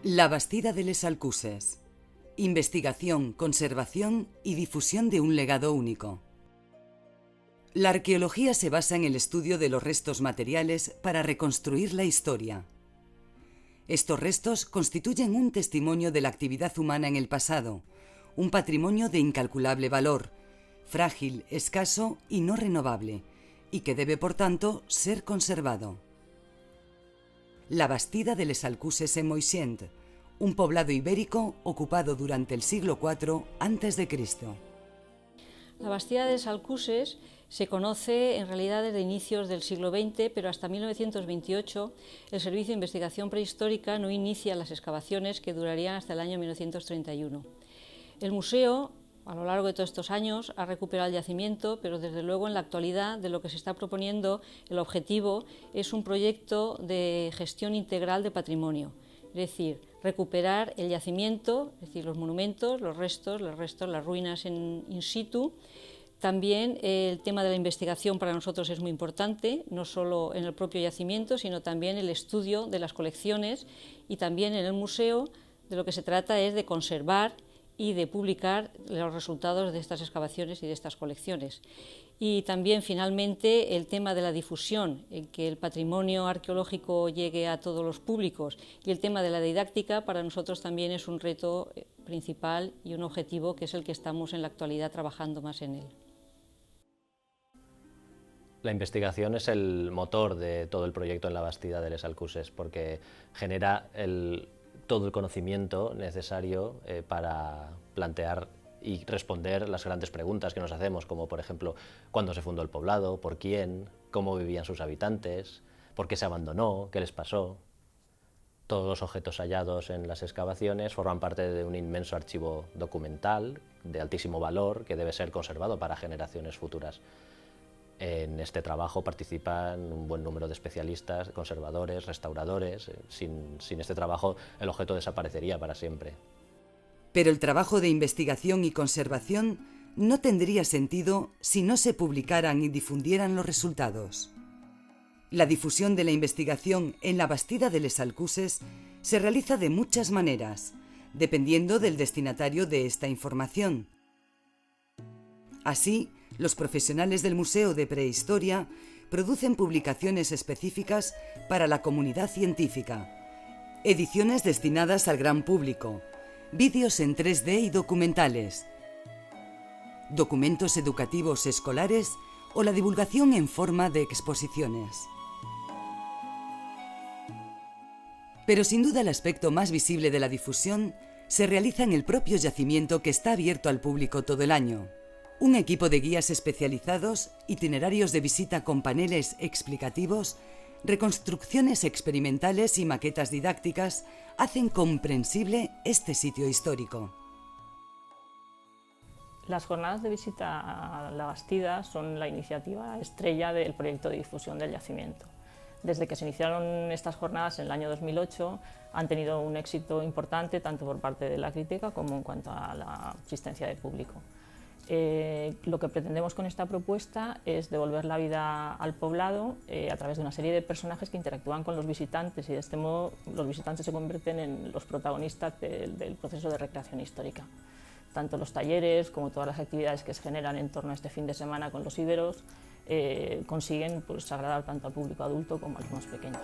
La Bastida de les Alcuses. Investigación, conservación y difusión de un legado único. La arqueología se basa en el estudio de los restos materiales para reconstruir la historia. Estos restos constituyen un testimonio de la actividad humana en el pasado, un patrimonio de incalculable valor, frágil, escaso y no renovable, y que debe, por tanto, ser conservado. La Bastida de les Alcuses en Moixent, un poblado ibérico ocupado durante el siglo IV a.C. La Bastida de les Alcuses se conoce en realidad desde inicios del siglo XX, pero hasta 1928 el Servicio de Investigación Prehistórica no inicia las excavaciones que durarían hasta el año 1931. El museo, a lo largo de todos estos años, ha recuperado el yacimiento, pero desde luego en la actualidad de lo que se está proponiendo, el objetivo es un proyecto de gestión integral de patrimonio, es decir, recuperar el yacimiento, es decir, los monumentos, los restos, las ruinas in situ. También el tema de la investigación para nosotros es muy importante, no solo en el propio yacimiento, sino también el estudio de las colecciones, y también en el museo de lo que se trata es de conservar y de publicar los resultados de estas excavaciones y de estas colecciones. Y también, finalmente, el tema de la difusión, en que el patrimonio arqueológico llegue a todos los públicos, y el tema de la didáctica para nosotros también es un reto principal y un objetivo que es el que estamos en la actualidad trabajando más en él. La investigación es el motor de todo el proyecto en la Bastida de les Alcuses, porque genera todo el conocimiento necesario para plantear y responder las grandes preguntas que nos hacemos, como por ejemplo, ¿cuándo se fundó el poblado? ¿Por quién? ¿Cómo vivían sus habitantes? ¿Por qué se abandonó? ¿Qué les pasó? Todos los objetos hallados en las excavaciones forman parte de un inmenso archivo documental de altísimo valor que debe ser conservado para generaciones futuras. En este trabajo participan un buen número de especialistas, conservadores, restauradores. Sin este trabajo el objeto desaparecería para siempre. Pero el trabajo de investigación y conservación no tendría sentido si no se publicaran y difundieran los resultados. La difusión de la investigación en la Bastida de les Alcuses se realiza de muchas maneras, dependiendo del destinatario de esta información. Así, los profesionales del Museo de Prehistoria producen publicaciones específicas para la comunidad científica, ediciones destinadas al gran público, vídeos en 3D y documentales, documentos educativos escolares o la divulgación en forma de exposiciones. Pero sin duda el aspecto más visible de la difusión se realiza en el propio yacimiento, que está abierto al público todo el año. Un equipo de guías especializados, itinerarios de visita con paneles explicativos, reconstrucciones experimentales y maquetas didácticas hacen comprensible este sitio histórico. Las jornadas de visita a la Bastida son la iniciativa estrella del proyecto de difusión del yacimiento. Desde que se iniciaron estas jornadas en el año 2008 han tenido un éxito importante tanto por parte de la crítica como en cuanto a la asistencia de público. Lo que pretendemos con esta propuesta es devolver la vida al poblado a través de una serie de personajes que interactúan con los visitantes, y de este modo los visitantes se convierten en los protagonistas del proceso de recreación histórica. Tanto los talleres como todas las actividades que se generan en torno a este fin de semana con los íberos consiguen agradar tanto al público adulto como a los más pequeños.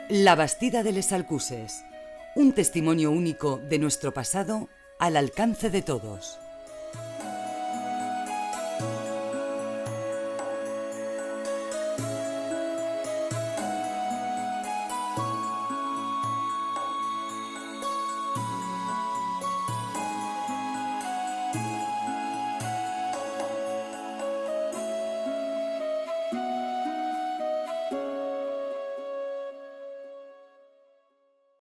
La Bastida de les Alcuses, un testimonio único de nuestro pasado al alcance de todos.